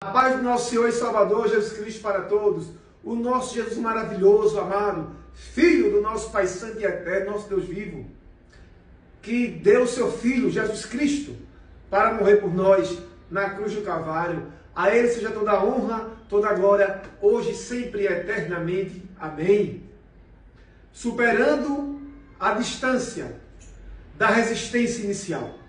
A paz do nosso Senhor e Salvador Jesus Cristo para todos. O nosso Jesus maravilhoso, amado, Filho do nosso Pai Santo e Eterno, nosso Deus vivo, que deu o seu Filho, Jesus Cristo, para morrer por nós na cruz do Calvário. A Ele seja toda a honra, toda a glória, hoje, sempre e eternamente. Amém. Superando a distância da resistência inicial.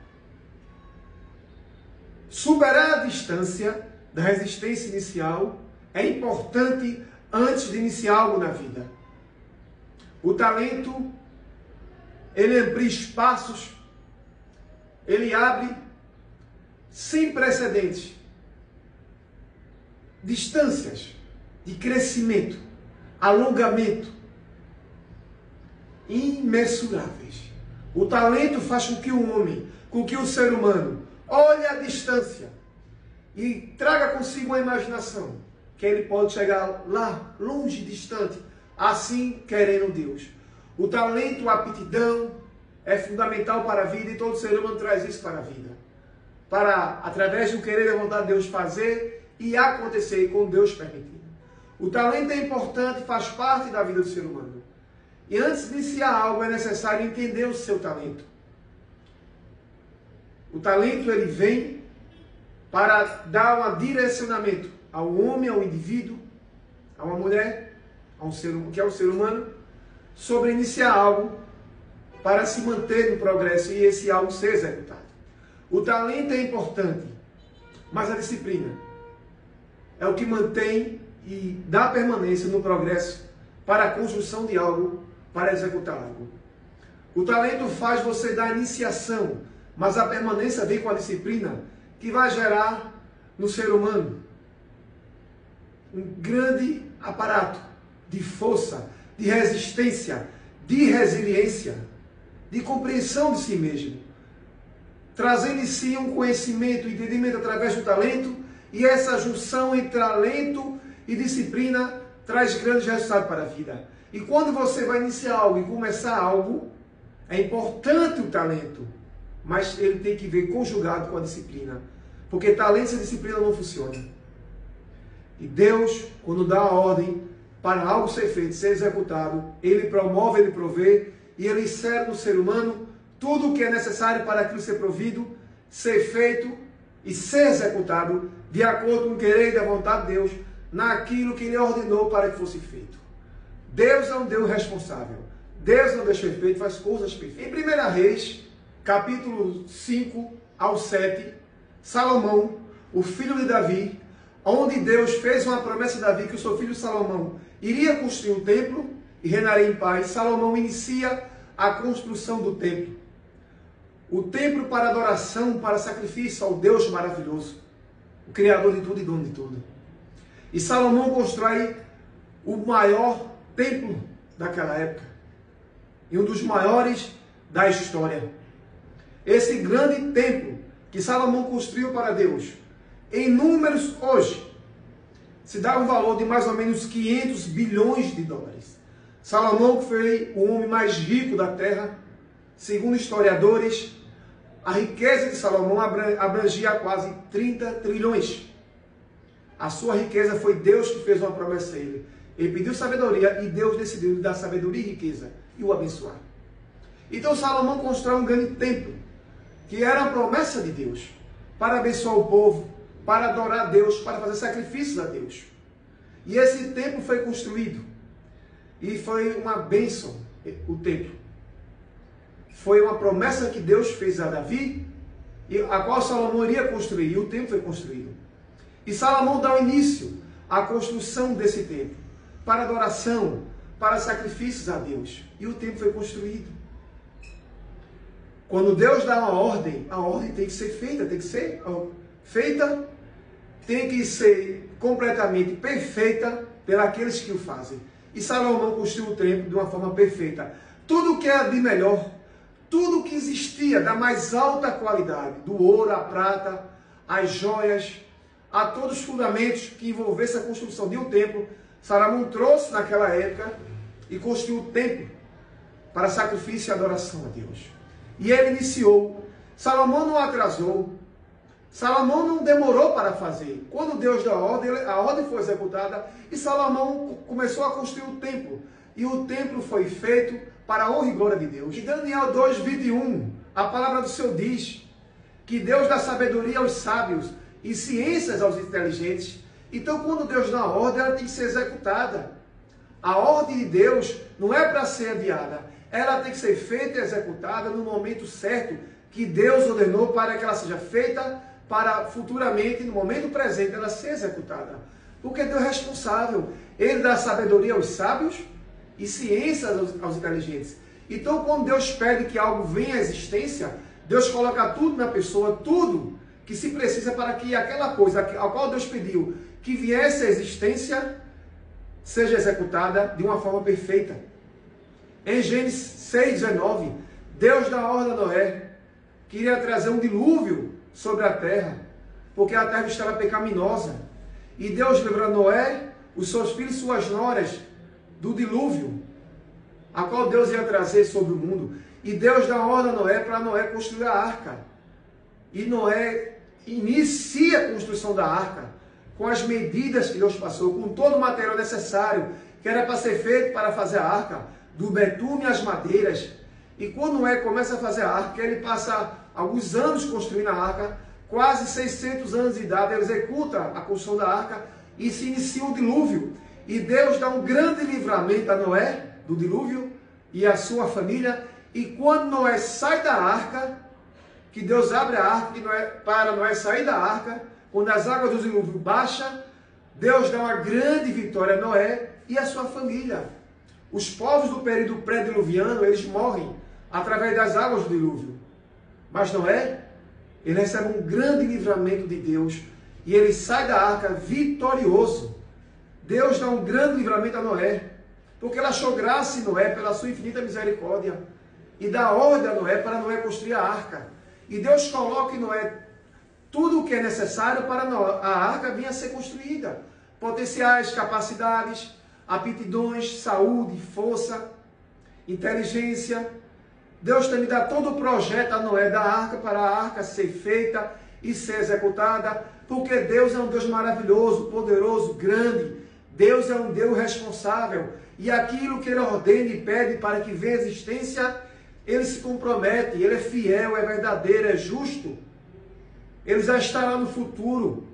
Superar a distância da resistência inicial é importante antes de iniciar algo na vida. O talento, ele amplia espaços, ele abre sem precedentes distâncias de crescimento, alongamento imensuráveis. O talento faz com que o homem, com que o ser humano olhe a distância e traga consigo uma imaginação que ele pode chegar lá, longe, distante, assim querendo Deus. O talento, a aptidão é fundamental para a vida e todo ser humano traz isso para a vida. Para, através do querer e da vontade de Deus, fazer e acontecer com Deus permitindo. O talento é importante, faz parte da vida do ser humano. E antes de iniciar algo é necessário entender o seu talento. O talento ele vem para dar um direcionamento ao homem, ao indivíduo, a uma mulher, a um ser, que é o ser humano, sobre iniciar algo para se manter no progresso e esse algo ser executado. O talento é importante, mas a disciplina é o que mantém e dá permanência no progresso para a construção de algo, para executar algo. O talento faz você dar iniciação, mas a permanência vem com a disciplina, que vai gerar no ser humano um grande aparato de força, de resistência, de resiliência, de compreensão de si mesmo, trazendo em si um conhecimento e entendimento através do talento, e essa junção entre talento e disciplina traz grandes resultados para a vida. E quando você vai iniciar algo e começar algo, é importante o talento, mas ele tem que vir conjugado com a disciplina. Porque talento sem disciplina não funciona. E Deus, quando dá a ordem para algo ser feito, ser executado, Ele promove, Ele provê, e Ele insere no ser humano tudo o que é necessário para aquilo ser provido, ser feito e ser executado de acordo com o querer e a vontade de Deus, naquilo que Ele ordenou para que fosse feito. Deus é um Deus responsável. Deus não deixa feito, faz coisas perfeitas. Em 1 Reis, capítulo 5 ao 7, Salomão, o filho de Davi, onde Deus fez uma promessa a Davi que o seu filho Salomão iria construir um templo e reinaria em paz. Salomão inicia a construção do templo. O templo para adoração, para sacrifício ao Deus maravilhoso, o Criador de tudo e dono de tudo. E Salomão constrói o maior templo daquela época e um dos maiores da história. Esse grande templo que Salomão construiu para Deus, em números hoje, se dá um valor de mais ou menos 500 bilhões de dólares. Salomão, que foi o homem mais rico da terra, segundo historiadores, a riqueza de Salomão abrangia quase 30 trilhões. A sua riqueza foi Deus que fez uma promessa a ele. Ele pediu sabedoria e Deus decidiu lhe dar sabedoria e riqueza e o abençoar. Então Salomão constrói um grande templo, que era a promessa de Deus, para abençoar o povo, para adorar a Deus, para fazer sacrifícios a Deus. E esse templo foi construído, e foi uma bênção, o templo. Foi uma promessa que Deus fez a Davi, a qual Salomão iria construir, e o templo foi construído. E Salomão dá o início à construção desse templo, para adoração, para sacrifícios a Deus, e o templo foi construído. Quando Deus dá uma ordem, a ordem tem que ser feita, tem que ser completamente perfeita pelos que o fazem. E Salomão construiu o templo de uma forma perfeita. Tudo que era de melhor, tudo que existia da mais alta qualidade, do ouro, a prata, as joias, a todos os fundamentos que envolvessem a construção de um templo, Salomão trouxe naquela época e construiu o templo para sacrifício e adoração a Deus. E ele iniciou. Salomão não atrasou. Salomão não demorou para fazer. Quando Deus deu a ordem foi executada e Salomão começou a construir o templo. E o templo foi feito para a honra e glória de Deus. Em Daniel 2:21, a palavra do Senhor diz que Deus dá sabedoria aos sábios e ciências aos inteligentes. Então, quando Deus dá a ordem, ela tem que ser executada. A ordem de Deus não é para ser adiada. Ela tem que ser feita e executada no momento certo que Deus ordenou para que ela seja feita, para futuramente, no momento presente, ela ser executada. Porque Deus é responsável. Ele dá sabedoria aos sábios e ciências aos inteligentes. Então, quando Deus pede que algo venha à existência, Deus coloca tudo na pessoa, tudo que se precisa para que aquela coisa a qual Deus pediu que viesse à existência, seja executada de uma forma perfeita. Em Gênesis 6:19, Deus dá ordem a Noé que iria trazer um dilúvio sobre a terra, porque a terra estava pecaminosa. E Deus livrou Noé, os seus filhos e suas noras do dilúvio, a qual Deus ia trazer sobre o mundo. E Deus dá ordem a Noé para Noé construir a arca. E Noé inicia a construção da arca, com as medidas que Deus passou, com todo o material necessário, que era para ser feito para fazer a arca, do betume às madeiras. E quando Noé começa a fazer a arca, ele passa alguns anos construindo a arca, quase 600 anos de idade, ele executa a construção da arca e se inicia o dilúvio. E Deus dá um grande livramento a Noé do dilúvio e a sua família. E quando Noé sai da arca, que Deus abre a arca para Noé sair da arca, quando as águas do dilúvio baixam, Deus dá uma grande vitória a Noé e a sua família. Os povos do período pré-diluviano, eles morrem através das águas do dilúvio. Mas Noé, ele recebe um grande livramento de Deus e ele sai da arca vitorioso. Deus dá um grande livramento a Noé, porque ele achou graça em Noé pela sua infinita misericórdia e dá ordem a Noé para Noé construir a arca. E Deus coloca em Noé tudo o que é necessário para a arca vir a ser construída. Potenciais, capacidades, aptidões, saúde, força, inteligência. Deus também dá todo o projeto a Noé da arca para a arca ser feita e ser executada. Porque Deus é um Deus maravilhoso, poderoso, grande. Deus é um Deus responsável. E aquilo que Ele ordena e pede para que venha à existência, Ele se compromete. Ele é fiel, é verdadeiro, é justo. Ele já está lá no futuro.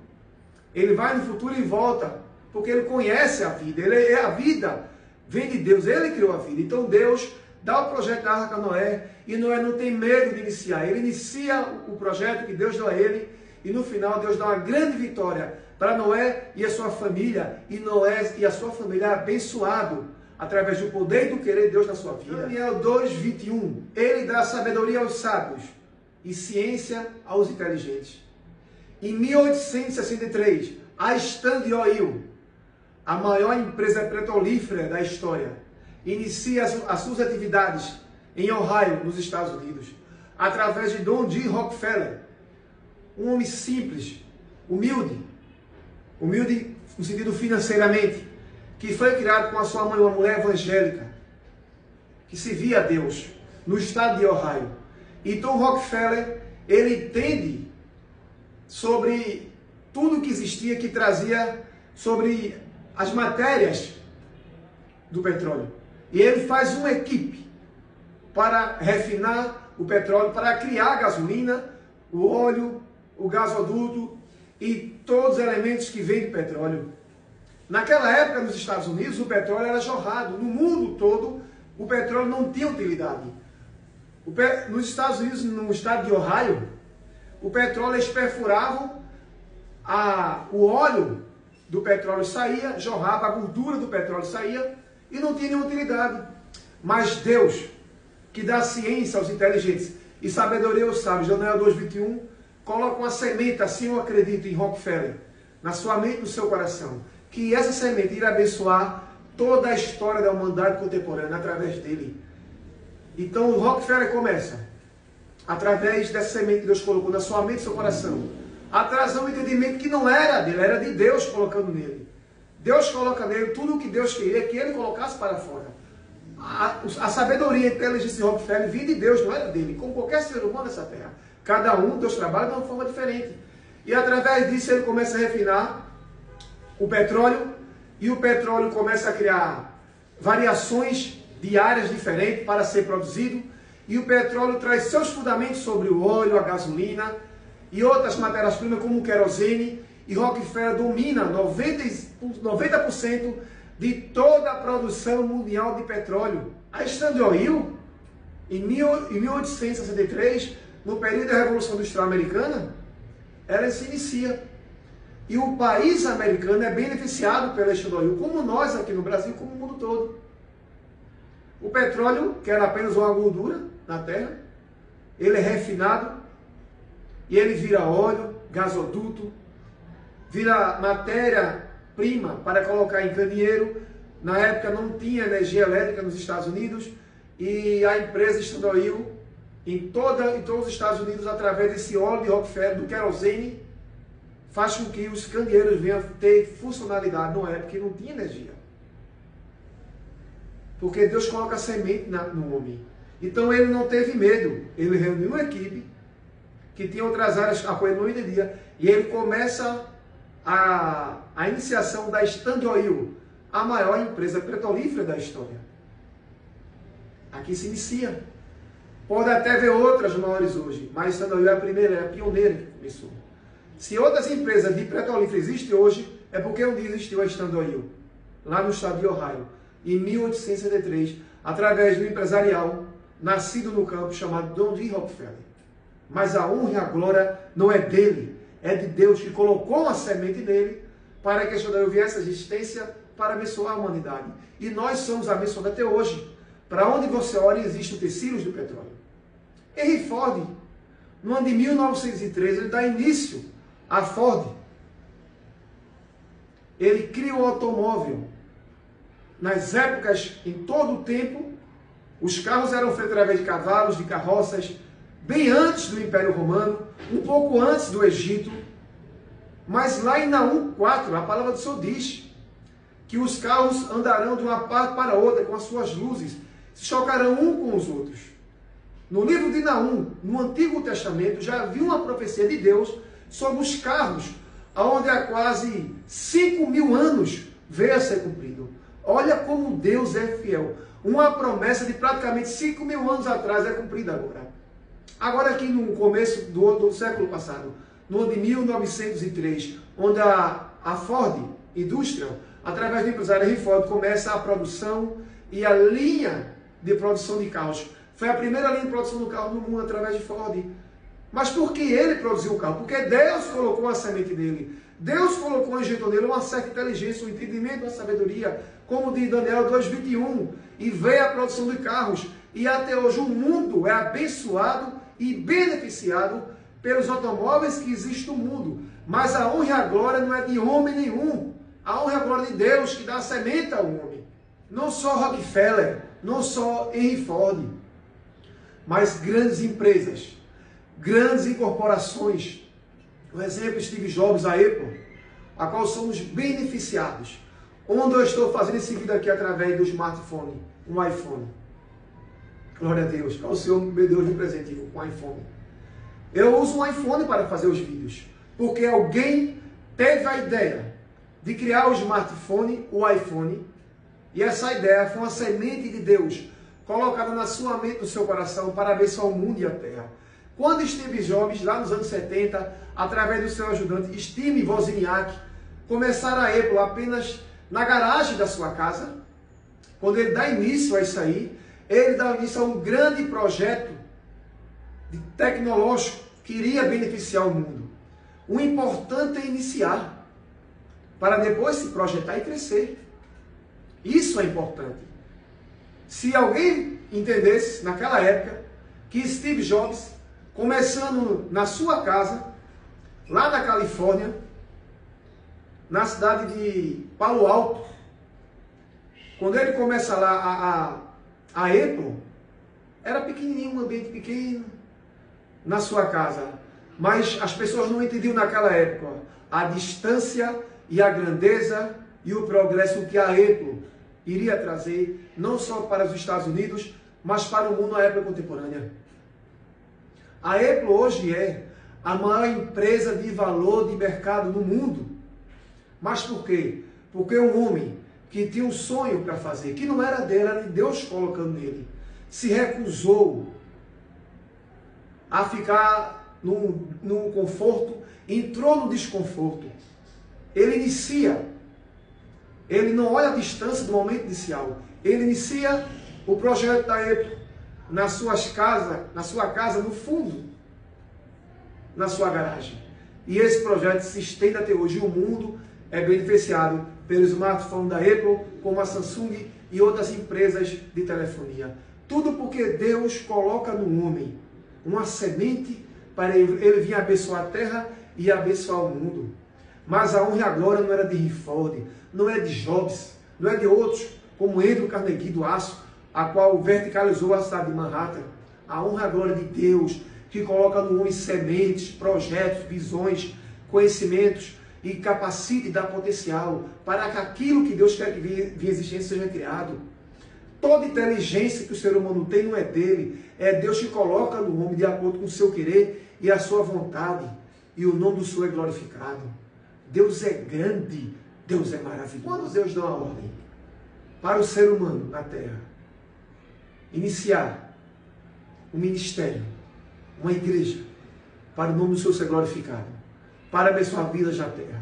Ele vai no futuro e volta. Porque Ele conhece a vida. Ele é a vida. Vem de Deus. Ele criou a vida. Então Deus dá o projeto da arca a Noé. E Noé não tem medo de iniciar. Ele inicia o projeto que Deus deu a ele. E no final Deus dá uma grande vitória para Noé e a sua família. E Noé e a sua família é abençoado através do poder e do querer de Deus na sua vida. Daniel 2:21. Ele dá sabedoria aos sábios e ciência aos inteligentes. Em 1863, a Standard Oil, a maior empresa petrolífera da história, inicia as suas atividades em Ohio, nos Estados Unidos, através de John D. Rockefeller, um homem simples, humilde no sentido financeiramente, que foi criado com a sua mãe, uma mulher evangélica, que servia a Deus, no estado de Ohio. Então Rockefeller, ele entende sobre tudo que existia, que trazia sobre as matérias do petróleo. E ele faz uma equipe para refinar o petróleo, para criar a gasolina, o óleo, o gasoduto e todos os elementos que vêm do petróleo. Naquela época, nos Estados Unidos, o petróleo era jorrado. No mundo todo, o petróleo não tinha utilidade. Nos Estados Unidos, no estado de Ohio, o petróleo, eles perfuravam, o óleo do petróleo saía, jorrava, a gordura do petróleo saía e não tinha nenhuma utilidade. Mas Deus, que dá ciência aos inteligentes e sabedoria aos sábios, Daniel 2:21, coloca uma semente, assim eu acredito, em Rockefeller, na sua mente e no seu coração, que essa semente irá abençoar toda a história da humanidade contemporânea através dele. Então o Rockefeller começa, através dessa semente que Deus colocou na sua mente e no seu coração, a trazer um entendimento que não era dele, era de Deus colocando nele. Deus coloca nele tudo o que Deus queria que ele colocasse para fora. A sabedoria e a inteligência de Rockefeller vinha de Deus, não era dele, como qualquer ser humano nessa terra. Cada um, Deus trabalha de uma forma diferente. E através disso ele começa a refinar o petróleo, e o petróleo começa a criar variações de áreas diferentes para ser produzido, e o petróleo traz seus fundamentos sobre o óleo, a gasolina e outras matérias-primas como o querosene, e Rockefeller domina 90% de toda a produção mundial de petróleo. A Standard Oil, em 1863, no período da Revolução Industrial Americana, ela se inicia. E o país americano é beneficiado pela Standard Oil, como nós aqui no Brasil, como o mundo todo. O petróleo, que era apenas uma gordura na terra, ele é refinado e ele vira óleo, gasoduto, vira matéria-prima para colocar em candeeiro. Na época não tinha energia elétrica nos Estados Unidos, e a empresa Standard Oil, em todos os Estados Unidos, através desse óleo de Rockefeller, do querosene, faz com que os candeeiros venham ter funcionalidade numa época que não tinha energia. Porque Deus coloca semente no homem. Então ele não teve medo. Ele reuniu uma equipe que tinha outras áreas a qual ele não entendia. E ele começa a iniciação da Standard Oil, a maior empresa petrolífera da história. Aqui se inicia. Pode até ver outras maiores hoje, mas a Standard Oil é a primeira, é a pioneira que começou. Se outras empresas de petrolífera existem hoje, é porque um dia existiu a Standard Oil, lá no estado de Ohio, em 1863, através do empresarial nascido no campo chamado John D. Rockefeller. Mas a honra e a glória não é dele, é de Deus, que colocou uma semente nele para que a Standard Oil viesse à existência para abençoar a humanidade. E nós somos abençoados até hoje. Para onde você olha, existem utensílios do petróleo. Henry Ford, no ano de 1913, ele dá início à Ford. Ele cria o automóvel. Nas épocas, em todo o tempo, os carros eram feitos através de cavalos, de carroças, bem antes do Império Romano, um pouco antes do Egito. Mas lá em Naum 4, a palavra do Senhor diz que os carros andarão de uma parte para outra com as suas luzes, se chocarão um com os outros. No livro de Naum, no Antigo Testamento, já havia uma profecia de Deus sobre os carros, onde há quase 5.000 anos veio a ser cumprido. Olha como Deus é fiel. Uma promessa de praticamente 5.000 anos atrás é cumprida agora. Agora aqui no começo do século passado, no ano de 1903, onde a Ford Industrial, através do empresário Henry Ford, começa a produção e a linha de produção de carros. Foi a primeira linha de produção do carro no mundo através de Ford. Mas por que ele produziu o carro? Porque Deus colocou a semente nele. Deus colocou, injetou nele uma certa inteligência, um entendimento, uma sabedoria, como de Daniel 2:21, e veio a produção de carros. E até hoje o mundo é abençoado e beneficiado pelos automóveis que existem no mundo. Mas a honra e a glória não é de homem nenhum. A honra e a glória de Deus, que dá a semente ao homem. Não só Rockefeller, não só Henry Ford, mas grandes empresas, grandes incorporações. O exemplo Steve Jobs, a Apple, a qual somos beneficiados. Onde eu estou fazendo esse vídeo aqui através do smartphone, um iPhone. Glória a Deus. O Senhor, meu Deus, me presenteou com um iPhone. Eu uso um iPhone para fazer os vídeos, porque alguém teve a ideia de criar o smartphone, o iPhone, e essa ideia foi uma semente de Deus, colocada na sua mente, no seu coração, para abençoar o mundo e a terra. Quando Steve Jobs, lá nos anos 70, através do seu ajudante Steve Wozniak, começaram a Apple apenas na garagem da sua casa, quando ele dá início a isso aí, ele dá início a um grande projeto tecnológico que iria beneficiar o mundo. O importante é iniciar, para depois se projetar e crescer. Isso é importante. Se alguém entendesse, naquela época, que Steve Jobs, começando na sua casa, lá na Califórnia, na cidade de Palo Alto, quando ele começa lá a Apple, era pequenininho, um ambiente pequeno, na sua casa. Mas as pessoas não entendiam naquela época a distância e a grandeza e o progresso que a Apple iria trazer, não só para os Estados Unidos, mas para o mundo na época contemporânea. A Apple hoje é a maior empresa de valor de mercado no mundo. Mas por quê? Porque um homem que tinha um sonho para fazer, que não era dele, era de Deus colocando nele, se recusou a ficar num conforto, entrou no desconforto. Ele inicia, ele não olha a distância do momento inicial, ele inicia o projeto da Apple na sua casa, no fundo, na sua garagem. E esse projeto se estende até hoje. O mundo é beneficiado pelo smartphone da Apple, como a Samsung e outras empresas de telefonia. Tudo porque Deus coloca no homem uma semente para ele vir abençoar a terra e abençoar o mundo. Mas a honra e a glória não era de Henry Ford, não é de Jobs, não é de outros, como Andrew Carnegie do aço, a qual verticalizou a cidade de Manhattan. A honra e a glória de Deus, que coloca no homem sementes, projetos, visões, conhecimentos e capacita e dá potencial para que aquilo que Deus quer que venha existência seja criado. Toda inteligência que o ser humano tem não é dele, é Deus que coloca no homem de acordo com o seu querer e a sua vontade, e o nome do Senhor é glorificado. Deus é grande, Deus é maravilhoso. Quando Deus dá uma ordem para o ser humano na terra, iniciar um ministério, uma igreja, para o nome do Senhor ser glorificado, para abençoar vidas na terra.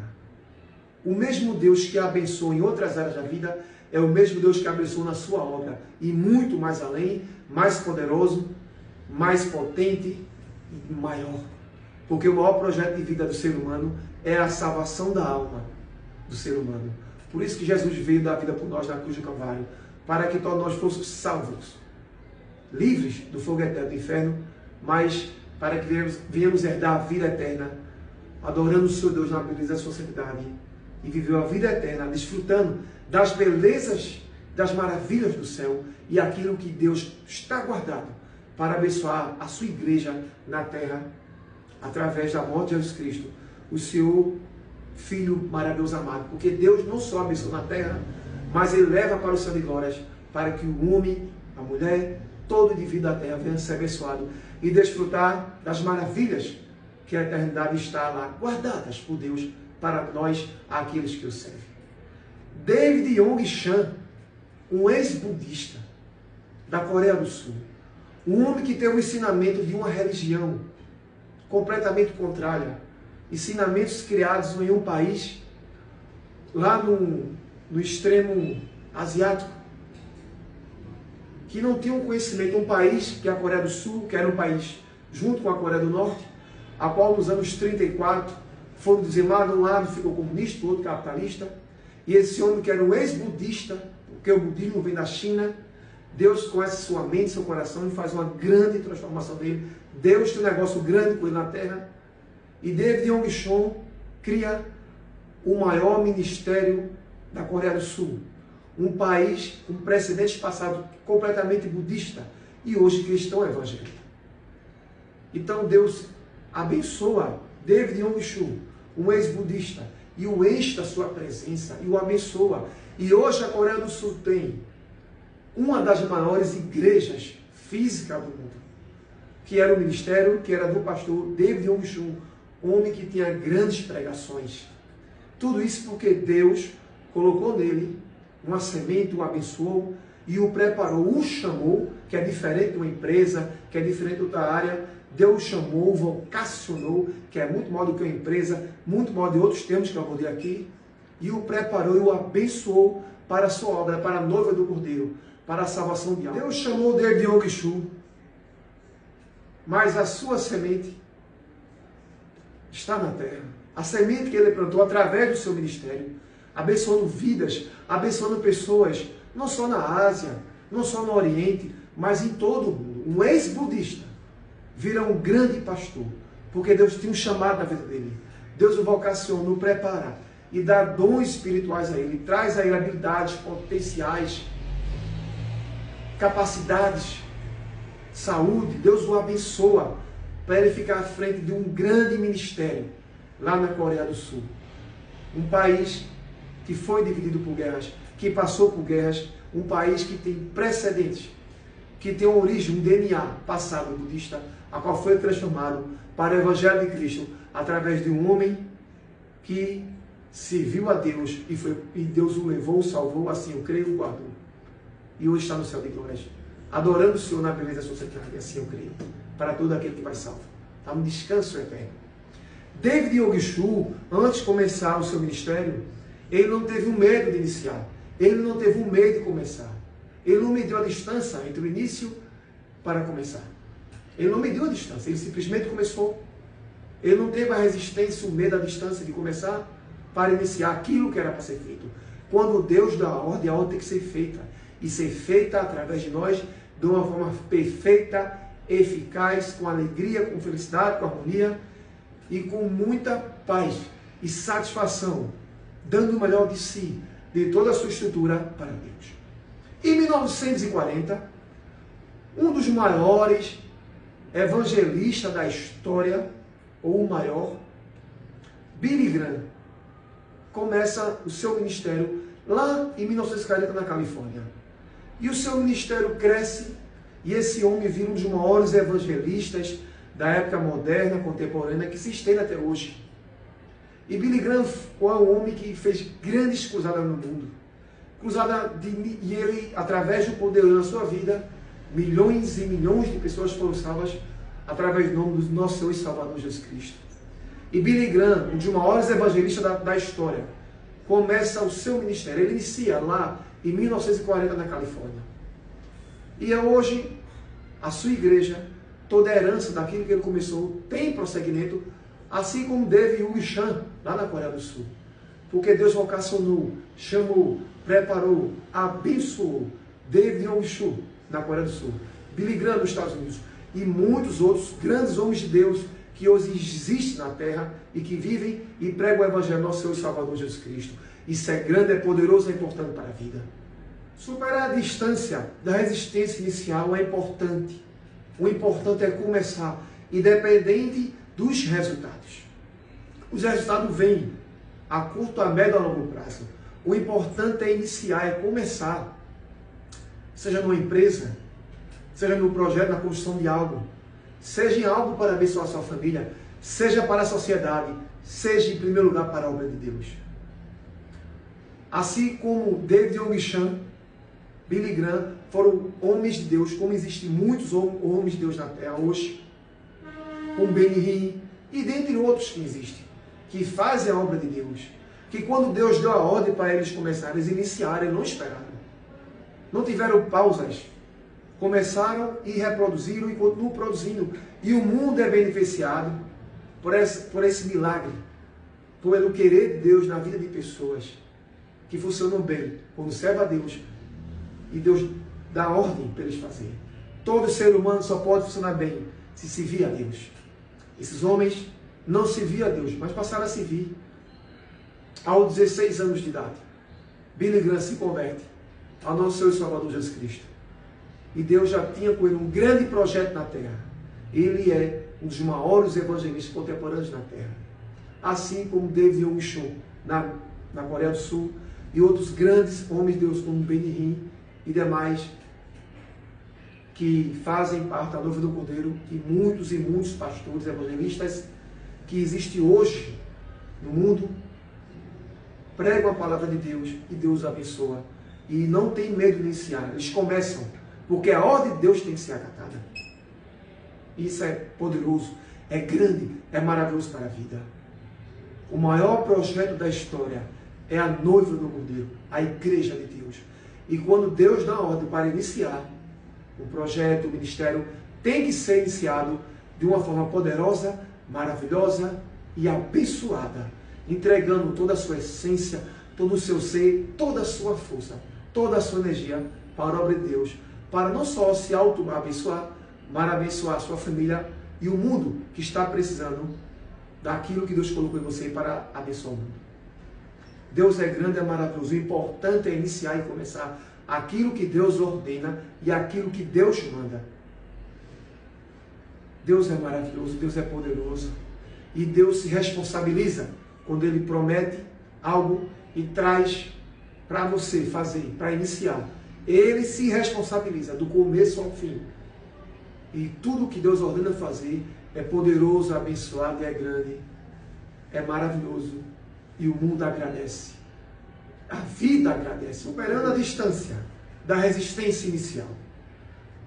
O mesmo Deus que abençoa em outras áreas da vida é o mesmo Deus que abençoa na sua obra, e muito mais além, mais poderoso, mais potente e maior. Porque o maior projeto de vida do ser humano é a salvação da alma do ser humano. Por isso que Jesus veio dar vida por nós na cruz do Calvário, para que todos nós fôssemos salvos, livres do fogo eterno do inferno, mas para que venhamos herdar a vida eterna, adorando o Senhor Deus na beleza da sua santidade, e viver a vida eterna, desfrutando das belezas, das maravilhas do céu e aquilo que Deus está guardado para abençoar a sua igreja na terra, através da morte de Jesus Cristo, o seu Filho maravilhoso amado. Porque Deus não só abençoa na terra, mas Ele leva para o céu de glórias, para que o homem, a mulher, todo indivíduo da terra venha ser abençoado e desfrutar das maravilhas que a eternidade está lá, guardadas por Deus, para nós, aqueles que o servem. David Yong-chan, um ex-budista da Coreia do Sul, um homem que tem um ensinamento de uma religião completamente contrária, ensinamentos criados em um país, lá no extremo asiático, que não tinha um conhecimento, um país, que é a Coreia do Sul, que era um país junto com a Coreia do Norte, a qual nos anos 34 foram dizimados, um lado ficou comunista, o outro capitalista, e esse homem que era um ex-budista, porque o budismo vem da China, Deus conhece sua mente, seu coração, e faz uma grande transformação dele. Deus tem um negócio grande com ele na terra, e David Yong-chan cria o maior ministério da Coreia do Sul, um país com precedentes passados completamente budista, e hoje cristão evangélico. Então Deus abençoa David Yong-chan, um ex-budista, e o enche da sua presença, e o abençoa. E hoje a Coreia do Sul tem uma das maiores igrejas físicas do mundo, que era o ministério, que era do pastor David Yong-chan, homem que tinha grandes pregações. Tudo isso porque Deus colocou nele uma semente, o abençoou e o preparou, o chamou, que é diferente de uma empresa, que é diferente de outra área. Deus chamou, vocacionou, que é muito maior do que uma empresa, muito maior de outros termos que eu vou dizer aqui, e o preparou e o abençoou para a sua obra, para a noiva do Cordeiro, para a salvação de alma. Deus chamou David Yong-chan, mas a sua semente está na terra. A semente que ele plantou através do seu ministério, abençoando vidas, abençoando pessoas, não só na Ásia, não só no Oriente, mas em todo o mundo. Um ex-budista vira um grande pastor, porque Deus tinha um chamado na vida dele. Deus o vocacionou, o prepara e dá dons espirituais a ele, traz a ele habilidades, potenciais, capacidades, saúde. Deus o abençoa para ele ficar à frente de um grande ministério lá na Coreia do Sul. Um país que foi dividido por guerras, que passou por guerras, um país que tem precedentes, que tem uma origem, um DNA passado budista, a qual foi transformado para o Evangelho de Cristo através de um homem que serviu a Deus e Deus o levou, o salvou, assim eu creio, o guardou. E hoje está no céu de glórias, adorando o Senhor na beleza da sua santidade, assim eu creio, para todo aquele que vai salvo. Está no descanso eterno. David Yogishu, antes de começar o seu ministério, ele não teve um medo de iniciar, ele não teve um medo de começar, ele não mediu a distância entre o início para começar. Ele não mediu a distância, ele simplesmente começou. Ele não teve a resistência, o medo da distância de começar para iniciar aquilo que era para ser feito. Quando Deus dá a ordem tem que ser feita. E ser feita através de nós de uma forma perfeita, eficaz, com alegria, com felicidade, com harmonia e com muita paz e satisfação, dando o melhor de si, de toda a sua estrutura para Deus. Em 1940, um dos maiores evangelistas da história, ou o maior, Billy Graham, começa o seu ministério lá em 1940 na Califórnia. E o seu ministério cresce e esse homem vira um dos maiores evangelistas da época moderna, contemporânea, que se estende até hoje. E Billy Graham foi um homem que fez grandes cruzadas no mundo. E ele, através do poder da sua vida, milhões e milhões de pessoas foram salvas através do nome do nosso Senhor e Salvador Jesus Cristo. E Billy Graham, um dos maiores evangelistas da história, começa o seu ministério. Ele inicia lá em 1940 na Califórnia. E hoje, a sua igreja, toda a herança daquilo que ele começou, tem prosseguimento, assim como David Yogishan, lá na Coreia do Sul. Porque Deus vocacionou, chamou, preparou, abençoou David Yogishan na Coreia do Sul, Billy Graham nos Estados Unidos e muitos outros grandes homens de Deus que hoje existem na terra e que vivem e pregam o Evangelho do nosso Senhor e Salvador Jesus Cristo. Isso é grande, é poderoso, é importante para a vida. Superar a distância da resistência inicial é importante. O importante é começar, independente dos resultados. Os resultados vêm a curto, a médio e a longo prazo. O importante é iniciar, é começar. Seja numa empresa, seja no projeto, na construção de algo, seja em algo para abençoar a sua família, seja para a sociedade, seja em primeiro lugar para a obra de Deus. Assim como David Yogishan, Billy Graham foram homens de Deus, como existem muitos homens de Deus na terra hoje, como Benny Hinn e dentre outros que existem, que fazem a obra de Deus, que quando Deus deu a ordem para eles começarem, eles iniciaram, não esperaram, não tiveram pausas, começaram e reproduziram e continuam produzindo, e o mundo é beneficiado por esse milagre, pelo querer de Deus na vida de pessoas que funcionam bem, quando serve a Deus, e Deus dá ordem para eles fazerem. Todo ser humano só pode funcionar bem se servir a Deus. Esses homens não serviam a Deus, mas passaram a servir. Aos 16 anos de idade, Billy Graham se converte ao nosso Senhor e Salvador Jesus Cristo. E Deus já tinha com ele um grande projeto na terra. Ele é um dos maiores evangelistas contemporâneos na terra. Assim como David Yogishan na Coreia do Sul e outros grandes homens de Deus como Benny Hinn e demais que fazem parte da noiva do Cordeiro, e muitos pastores evangelistas que existem hoje no mundo pregam a palavra de Deus e Deus abençoa. E não tem medo de iniciar, eles começam, porque a ordem de Deus tem que ser acatada. Isso é poderoso, é grande, é maravilhoso para a vida. O maior projeto da história é a noiva do Cordeiro, a igreja de Deus. E quando Deus dá ordem para iniciar o projeto, o ministério, tem que ser iniciado de uma forma poderosa, maravilhosa e abençoada, entregando toda a sua essência, todo o seu ser, toda a sua força, toda a sua energia para a obra de Deus, para não só se auto-abençoar, mas abençoar a sua família e o mundo que está precisando daquilo que Deus colocou em você para abençoar o mundo. Deus é grande, é maravilhoso. O importante é iniciar e começar aquilo que Deus ordena e aquilo que Deus manda. Deus é maravilhoso, Deus é poderoso. E Deus se responsabiliza quando Ele promete algo e traz para você fazer, para iniciar. Ele se responsabiliza do começo ao fim. E tudo que Deus ordena fazer é poderoso, abençoado e é grande. É maravilhoso. E o mundo agradece. A vida agradece. Superando a distância da resistência inicial.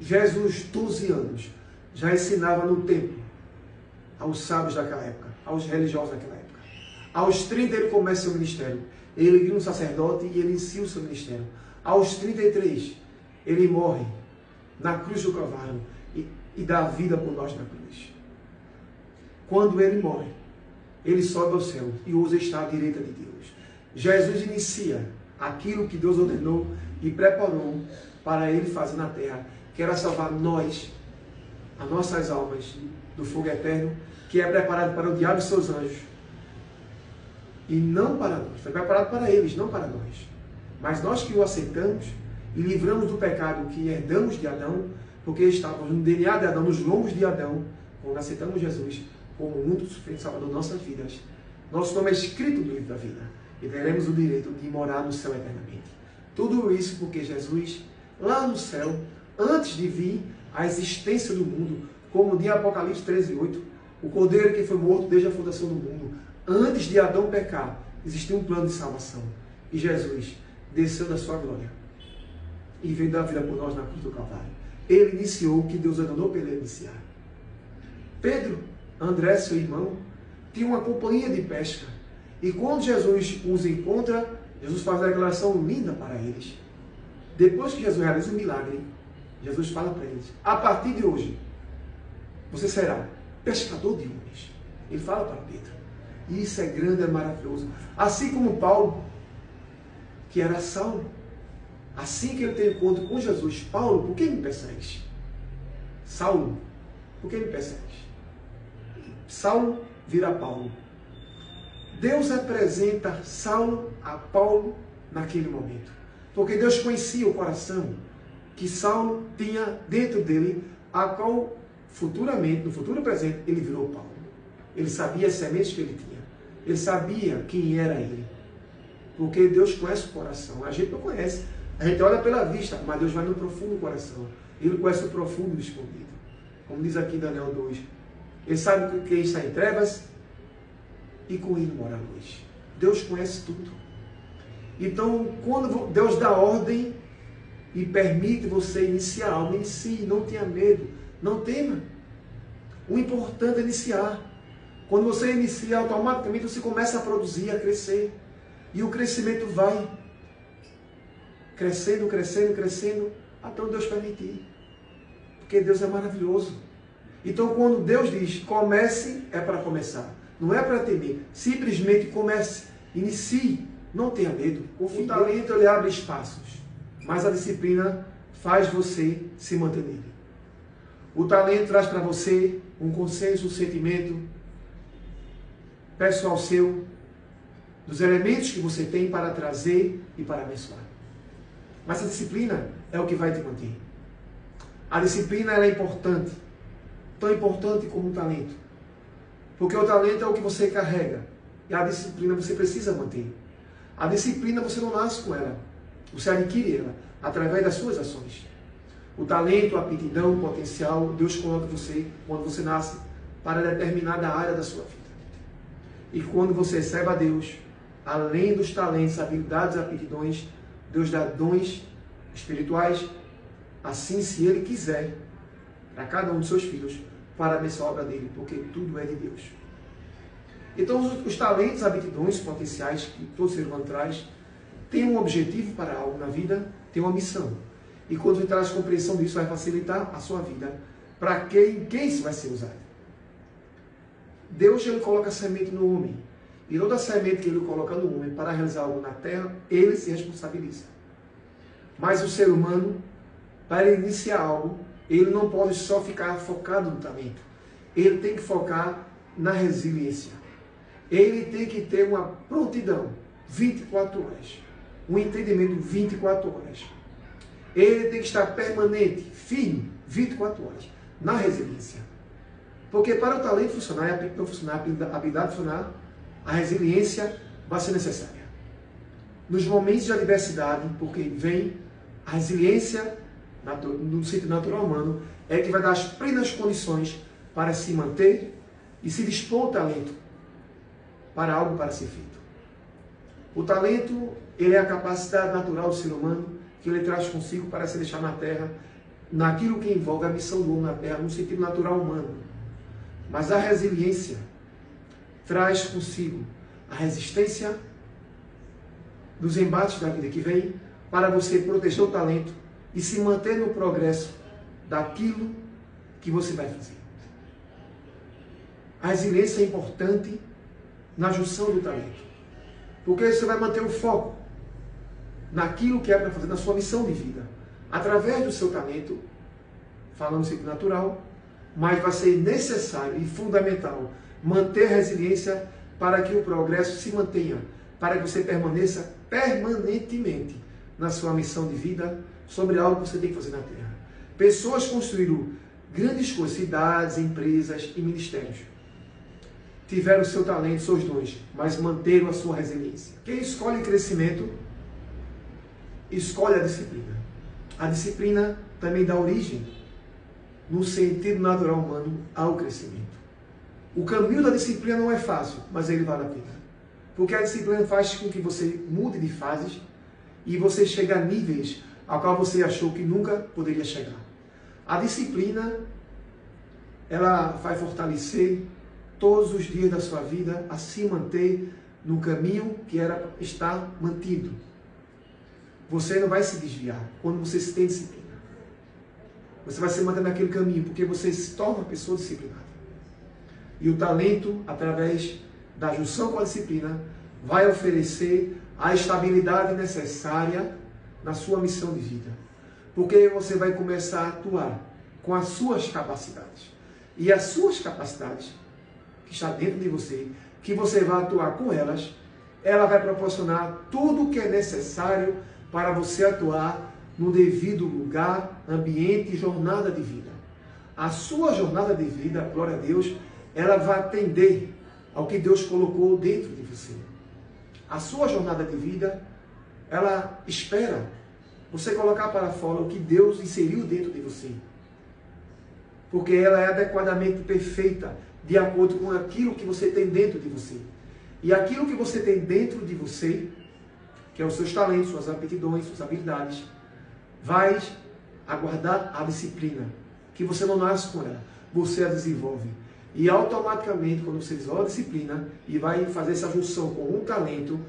Jesus, 12 anos, já ensinava no templo aos sábios daquela época, aos religiosos daquela época. Aos 30 ele começa seu ministério. Ele vira um sacerdote e ele inicia o seu ministério. Aos 33, ele morre na cruz do Calvário e dá a vida por nós na cruz. Quando ele morre, ele sobe ao céu e ousa estar à direita de Deus. Jesus inicia aquilo que Deus ordenou e preparou para ele fazer na terra, que era salvar nós, as nossas almas, do fogo eterno, que é preparado para o diabo e seus anjos. E não para nós. Foi preparado para eles, não para nós. Mas nós que o aceitamos e livramos do pecado que herdamos de Adão, porque estávamos no DNA de Adão, nos lombos de Adão, quando aceitamos Jesus como o único suficiente Salvador de nossas vidas, nosso nome é escrito no livro da vida e teremos o direito de morar no céu eternamente. Tudo isso porque Jesus, lá no céu, antes de vir a existência do mundo, como diz Apocalipse 13:8, o Cordeiro que foi morto desde a fundação do mundo, antes de Adão pecar, existia um plano de salvação. E Jesus desceu da sua glória e veio dar vida por nós na cruz do Calvário. Ele iniciou o que Deus ordenou para ele iniciar. Pedro, André, seu irmão, tinha uma companhia de pesca. E quando Jesus os encontra, Jesus faz uma declaração linda para eles. Depois que Jesus realiza o milagre, Jesus fala para eles: a partir de hoje, você será pescador de homens. Ele fala para Pedro. E isso é grande, é maravilhoso. Assim como Paulo, que era Saulo, assim que ele tem encontro com Jesus: Paulo, por que me persegues? Saulo, por que me persegues? Saulo vira Paulo. Deus apresenta Saulo a Paulo naquele momento. Porque Deus conhecia o coração que Saulo tinha dentro dele, a qual futuramente, no futuro presente, ele virou Paulo. Ele sabia as sementes que ele tinha. Ele sabia quem era ele. Porque Deus conhece o coração. A gente não conhece. A gente olha pela vista, mas Deus vai no profundo do coração. Ele conhece o profundo do escondido. Como diz aqui em Daniel 2. Ele sabe quem está em trevas e com ele mora a luz. Deus conhece tudo. Então, quando Deus dá ordem e permite você iniciar algo, inicie, não tenha medo, não tema. O importante é iniciar. Quando você inicia, automaticamente você começa a produzir, a crescer. E o crescimento vai crescendo, crescendo, crescendo, até onde Deus permitir. Porque Deus é maravilhoso. Então, quando Deus diz comece, é para começar. Não é para temer. Simplesmente comece. Inicie. Não tenha medo. O talento ele abre espaços. Mas a disciplina faz você se manter nele. O talento traz para você um consenso, um sentimento pessoal seu, dos elementos que você tem para trazer e para abençoar. Mas a disciplina é o que vai te manter. A disciplina ela é importante. Tão importante como o talento. Porque o talento é o que você carrega. E a disciplina você precisa manter. A disciplina você não nasce com ela. Você adquire ela através das suas ações. O talento, a aptidão, o potencial, Deus coloca você, quando você nasce, para determinada área da sua vida. E quando você recebe a Deus, além dos talentos, habilidades e aptidões, Deus dá dons espirituais, assim se Ele quiser, para cada um dos seus filhos, para abençoar a obra dele, porque tudo é de Deus. Então, os talentos, aptidões, potenciais que todo ser humano traz, tem um objetivo para algo na vida, tem uma missão. E quando você traz compreensão disso, vai facilitar a sua vida. Para quem isso vai ser usado? Deus ele coloca semente no homem. E toda semente que ele coloca no homem para realizar algo na terra, ele se responsabiliza. Mas o ser humano, para iniciar algo, ele não pode só ficar focado no talento. Ele tem que focar na resiliência. Ele tem que ter uma prontidão 24 horas. Um entendimento 24 horas. Ele tem que estar permanente, firme, 24 horas, na resiliência. Porque para o talento funcionar, a aptidão funcionar, a habilidade funcionar, a resiliência vai ser necessária. Nos momentos de adversidade, porque vem A resiliência, no sentido natural humano, é que vai dar as plenas condições para se manter e se dispor ao talento para algo para ser feito. O talento, ele é a capacidade natural do ser humano que ele traz consigo para se deixar na Terra, naquilo que envolve a missão do homem na Terra, no sentido natural humano. Mas a resiliência traz consigo a resistência dos embates da vida que vem para você proteger o talento e se manter no progresso daquilo que você vai fazer. A resiliência é importante na junção do talento, porque você vai manter o foco naquilo que é para fazer, na sua missão de vida, através do seu talento, falando sempre natural, mas vai ser necessário e fundamental manter a resiliência para que o progresso se mantenha, para que você permaneça permanentemente na sua missão de vida, sobre algo que você tem que fazer na Terra. Pessoas construíram grandes coisas, cidades, empresas e ministérios. Tiveram o seu talento, seus dons, mas manteram a sua resiliência. Quem escolhe crescimento, escolhe a disciplina. A disciplina também dá origem, no sentido natural humano, ao crescimento. O caminho da disciplina não é fácil, mas ele vale a pena. Porque a disciplina faz com que você mude de fases e você chegue a níveis ao qual você achou que nunca poderia chegar. A disciplina, ela vai fortalecer todos os dias da sua vida a se manter no caminho que era para estar mantido. Você não vai se desviar quando você tem disciplina. Você vai se manter naquele caminho, porque você se torna uma pessoa disciplinada. E o talento, através da junção com a disciplina, vai oferecer a estabilidade necessária na sua missão de vida. Porque você vai começar a atuar com as suas capacidades. E as suas capacidades, que está dentro de você, que você vai atuar com elas, ela vai proporcionar tudo o que é necessário para você atuar no devido lugar, ambiente e jornada de vida. A sua jornada de vida, glória a Deus, ela vai atender ao que Deus colocou dentro de você. A sua jornada de vida, ela espera você colocar para fora o que Deus inseriu dentro de você. Porque ela é adequadamente perfeita, de acordo com aquilo que você tem dentro de você. E aquilo que você tem dentro de você, que é os seus talentos, suas aptidões, suas habilidades, vai aguardar a disciplina, que você não nasce com ela, você a desenvolve. E automaticamente, quando você desenvolve a disciplina e vai fazer essa junção com um talento,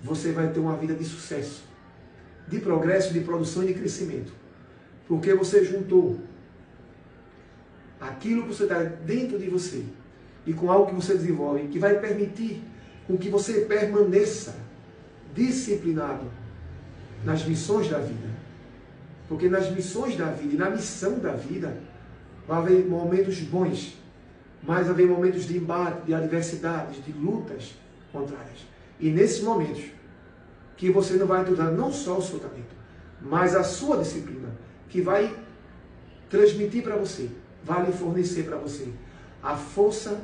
você vai ter uma vida de sucesso, de progresso, de produção e de crescimento. Porque você juntou aquilo que você está dentro de você e com algo que você desenvolve, que vai permitir com que você permaneça disciplinado nas missões da vida. Porque nas missões da vida e na missão da vida vai haver momentos bons, mas vai haver momentos de embate, de adversidades, de lutas contrárias. E nesses momentos que você não vai estudar não só o seu talento, mas a sua disciplina, que vai transmitir para você, vai lhe fornecer para você a força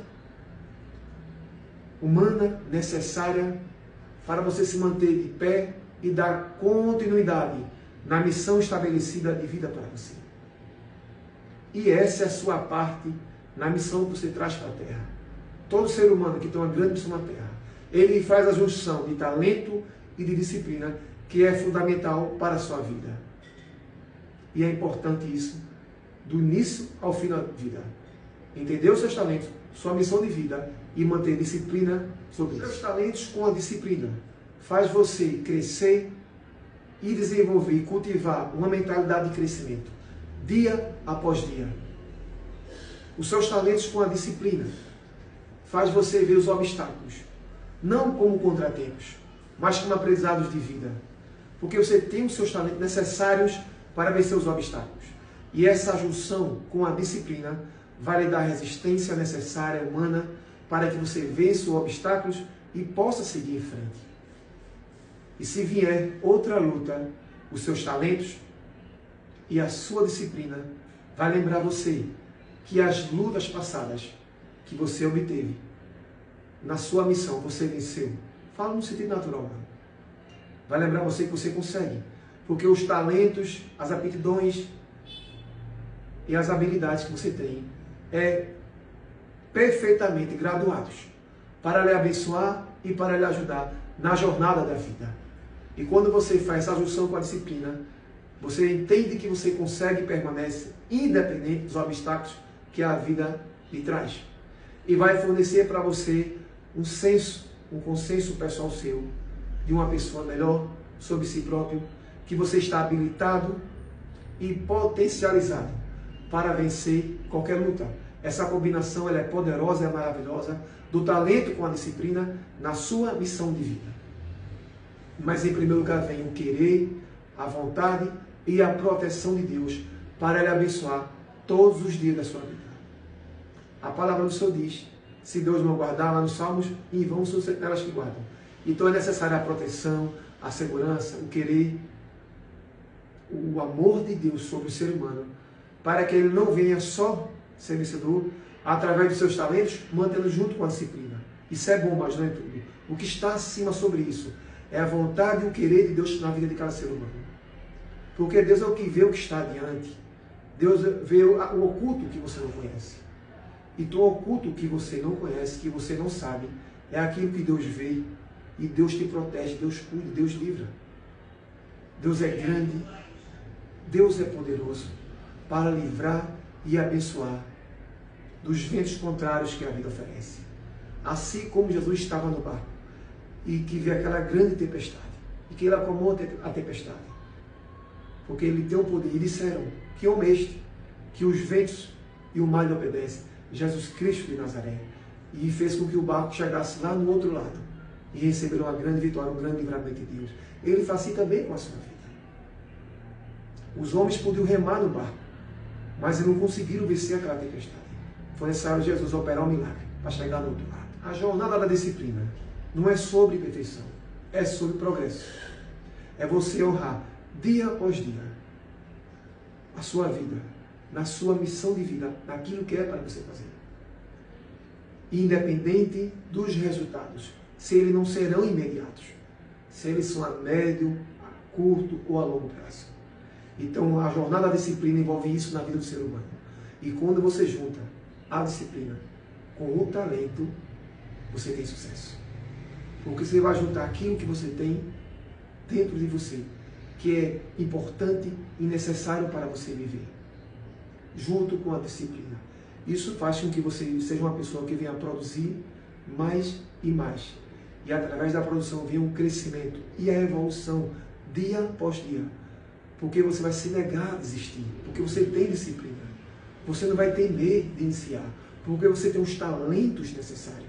humana necessária para você se manter de pé e dar continuidade na missão estabelecida de vida para você. E essa é a sua parte na missão que você traz para a Terra. Todo ser humano que tem uma grande missão na Terra, ele faz a junção de talento e de disciplina, que é fundamental para a sua vida. E é importante isso, do início ao fim da vida. Entender os seus talentos, sua missão de vida e manter disciplina sobre isso. Seus talentos com a disciplina faz você crescer e desenvolver e cultivar uma mentalidade de crescimento, dia após dia. Os seus talentos com a disciplina faz você ver os obstáculos, não como contratempos, mas como aprendizados de vida. Porque você tem os seus talentos necessários para vencer os obstáculos. E essa junção com a disciplina vai lhe dar a resistência necessária, humana, para que você vença os obstáculos e possa seguir em frente. E se vier outra luta, os seus talentos e a sua disciplina vai lembrar você que as lutas passadas que você obteve na sua missão, você venceu. Fala no sentido natural, mano. Vai lembrar você que você consegue. Porque os talentos, as aptidões e as habilidades que você tem é perfeitamente graduados para lhe abençoar e para lhe ajudar na jornada da vida. E quando você faz essa junção com a disciplina, você entende que você consegue e permanece independente dos obstáculos que a vida lhe traz. E vai fornecer para você um consenso pessoal seu, de uma pessoa melhor sobre si próprio, que você está habilitado e potencializado para vencer qualquer luta. Essa combinação ela é poderosa, é maravilhosa, do talento com a disciplina na sua missão de vida. Mas em primeiro lugar vem o querer, a vontade e a proteção de Deus para lhe abençoar todos os dias da sua vida. A palavra do Senhor diz, se Deus não guardar, lá nos Salmos, em vão são elas que guardam. Então é necessária a proteção, a segurança, o querer, o amor de Deus sobre o ser humano, para que ele não venha só ser vencedor através dos seus talentos, mantendo junto com a disciplina. Isso é bom, mas não é tudo. O que está acima sobre isso é a vontade e o querer de Deus na vida de cada ser humano. Porque Deus é o que vê o que está adiante. Deus vê o oculto que você não conhece. E o oculto que você não conhece, que você não sabe, é aquilo que Deus vê. E Deus te protege, Deus cuida, Deus livra. Deus é grande, Deus é poderoso para livrar e abençoar dos ventos contrários que a vida oferece. Assim como Jesus estava no barco e que vê aquela grande tempestade, e que ele acalmou a tempestade, porque ele tem o poder, e disseram que homem este, que os ventos e o mar lhe obedecem, Jesus Cristo de Nazaré, e fez com que o barco chegasse lá no outro lado, e receberam uma grande vitória, um grande livramento de Deus. Ele faz assim também com a sua vida. Os homens podiam remar no barco, mas não conseguiram vencer aquela tempestade. Foi necessário Jesus operar um milagre para chegar no outro lado. A jornada da disciplina não é sobre perfeição, é sobre progresso. É você honrar dia após dia a sua vida, na sua missão de vida, naquilo que é para você fazer. Independente dos resultados, se eles não serão imediatos, se eles são a médio, a curto ou a longo prazo. Então a jornada da disciplina envolve isso na vida do ser humano. E quando você junta a disciplina com o talento, você tem sucesso. Porque você vai juntar aquilo que você tem dentro de você, que é importante e necessário para você viver, junto com a disciplina. Isso faz com que você seja uma pessoa que venha a produzir mais e mais. E através da produção vem um crescimento e a evolução dia após dia. Porque você vai se negar a desistir, porque você tem disciplina. Você não vai ter medo de iniciar, porque você tem os talentos necessários.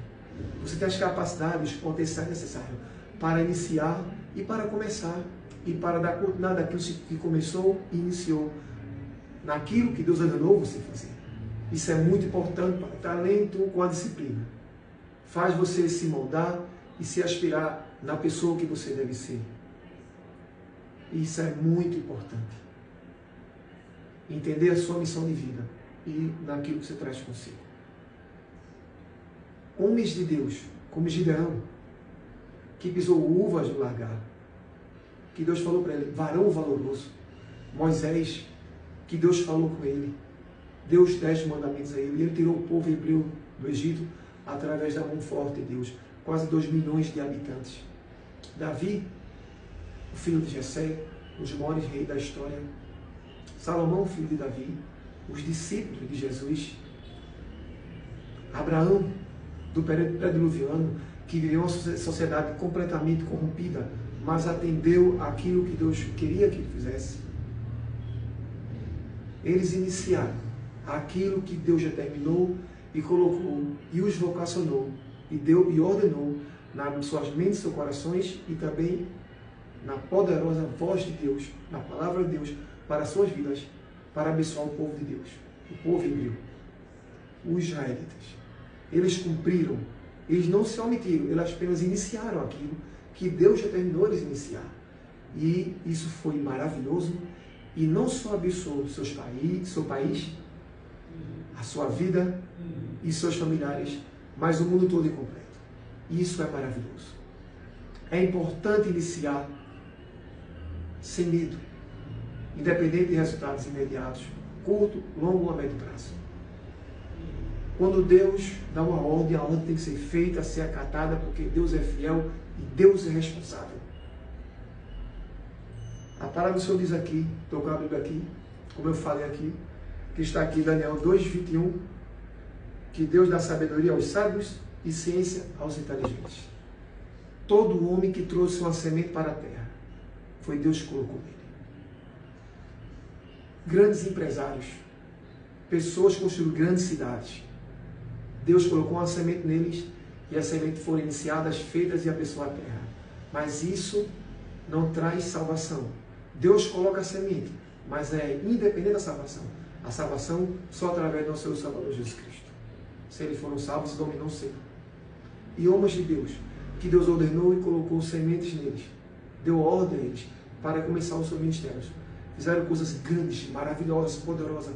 Você tem as capacidades, os potenciais necessários para iniciar e para começar. E para dar continuidade daquilo que começou e iniciou, naquilo que Deus ordenou você fazer. Isso é muito importante para o talento com a disciplina. Faz você se moldar e se aspirar na pessoa que você deve ser. Isso é muito importante. Entender a sua missão de vida e naquilo que você traz consigo. Homens de Deus, como Gideão, que pisou uvas no lagar, que Deus falou para ele, varão valoroso. Moisés, que Deus falou com ele, deu os 10 mandamentos a ele, e ele tirou o povo hebreu do Egito através da mão forte de Deus, quase 2 milhões de habitantes. Davi, o filho de Jessé, os maiores reis da história. Salomão, filho de Davi, os discípulos de Jesus. Abraão, do período pré-diluviano, que viveu uma sociedade completamente corrompida, mas atendeu aquilo que Deus queria que ele fizesse. Eles iniciaram aquilo que Deus determinou e colocou, e os vocacionou, e ordenou nas suas mentes e seus corações, e também na poderosa voz de Deus, na palavra de Deus, para as suas vidas, para abençoar o povo de Deus, o povo hebreu, os israelitas. Eles cumpriram, eles não se omitiram, eles apenas iniciaram aquilo que Deus determinou eles iniciar. E isso foi maravilhoso, e não só abençoou seu país, a sua vida e seus familiares, mas o mundo todo em completo. E isso é maravilhoso. É importante iniciar sem medo, independente de resultados imediatos, curto, longo ou a médio prazo. Quando Deus dá uma ordem, a ordem tem que ser feita, ser acatada, porque Deus é fiel e Deus é responsável. A palavra do Senhor diz aqui, estou com a Bíblia aqui, como eu falei aqui, que está aqui Daniel 2:21, que Deus dá sabedoria aos sábios e ciência aos inteligentes. Todo homem que trouxe uma semente para a terra, foi Deus que colocou nele. Grandes empresários, pessoas que construíram grandes cidades, Deus colocou uma semente neles e a semente foram iniciadas, feitas e abençoou a terra. Mas isso não traz salvação. Deus coloca a semente, mas é independente da salvação. A salvação só através do nosso Salvador Jesus Cristo. Se eles foram salvos, dominam o ser. E homens de Deus, que Deus ordenou e colocou sementes neles, deu ordem a eles para começar os seus ministérios. Fizeram coisas grandes, maravilhosas, poderosas,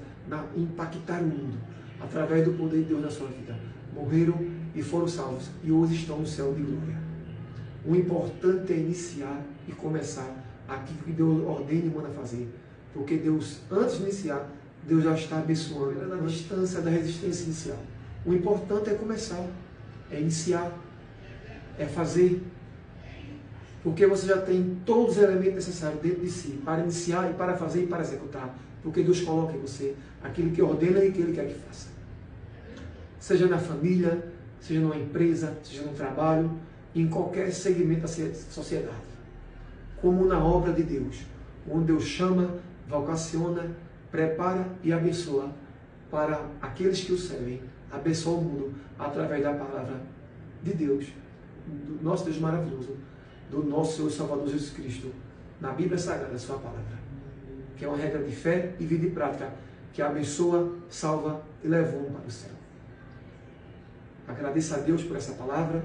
impactaram o mundo, através do poder de Deus na sua vida. Morreram e foram salvos, e hoje estão no céu de glória. O importante é iniciar e começar aquilo que Deus ordena e manda fazer. Porque Deus, antes de iniciar, Deus já está abençoando na distância da resistência inicial. O importante é começar, é iniciar, é fazer. Porque você já tem todos os elementos necessários dentro de si para iniciar e para fazer e para executar. Porque Deus coloca em você aquilo que ordena e que Ele quer que faça. Seja na família, seja numa empresa, seja no trabalho, em qualquer segmento da sociedade. Como na obra de Deus, onde Deus chama, vocaciona, prepara e abençoa para aqueles que o servem, abençoa o mundo através da palavra de Deus, do nosso Deus maravilhoso, do nosso Senhor Salvador Jesus Cristo, na Bíblia Sagrada, a sua palavra, que é uma regra de fé e vida e prática, que abençoa, salva e leva o homem para o céu. Agradeço a Deus por essa palavra,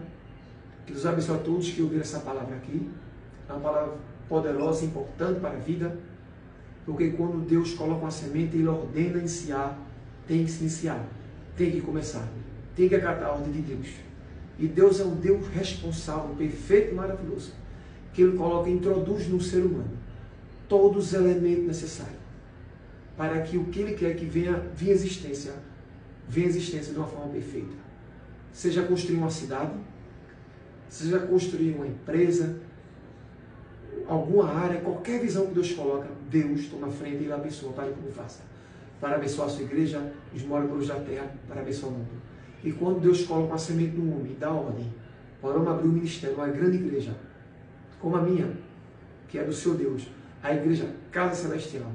que Deus abençoe a todos que ouviram essa palavra aqui. É uma palavra poderosa e importante para a vida, porque quando Deus coloca uma semente, Ele ordena iniciar, tem que se iniciar, tem que começar, tem que acatar a ordem de Deus. E Deus é um Deus responsável, perfeito e maravilhoso, que Ele coloca e introduz no ser humano todos os elementos necessários para que o que Ele quer que venha à existência de uma forma perfeita. Seja construir uma cidade, seja construir uma empresa, alguma área, qualquer visão que Deus coloca, Deus toma frente e Ele abençoa para que Ele faça. Para abençoar a sua igreja, os moradores da terra, para abençoar o mundo. E quando Deus coloca uma semente no homem, dá ordem, para abrir um ministério, uma grande igreja, como a minha, que é do seu Deus, a igreja Casa Celestial,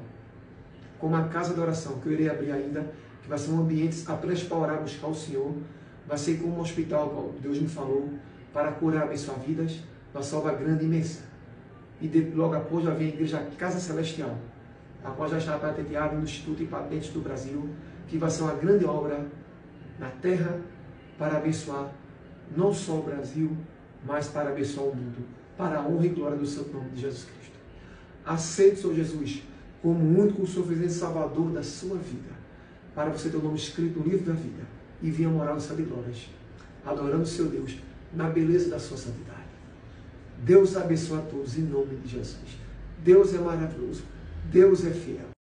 como a casa de oração, que eu irei abrir ainda, que vai ser um ambiente apenas para orar, buscar o Senhor, vai ser como um hospital, como Deus me falou, para curar, abençoar vidas, uma salva grande e imensa. E logo após já vem a igreja Casa Celestial, a qual já está patenteada no Instituto de Patentes do Brasil, que vai ser uma grande obra na terra para abençoar não só o Brasil, mas para abençoar o mundo, para a honra e glória do seu nome de Jesus Cristo. Aceite o Senhor Jesus como o único suficiente Salvador da sua vida, para você ter o nome escrito no livro da vida e venha morar no céu de glórias, adorando o seu Deus na beleza da sua santidade. Deus abençoe a todos em nome de Jesus. Deus é maravilhoso, Deus é fiel.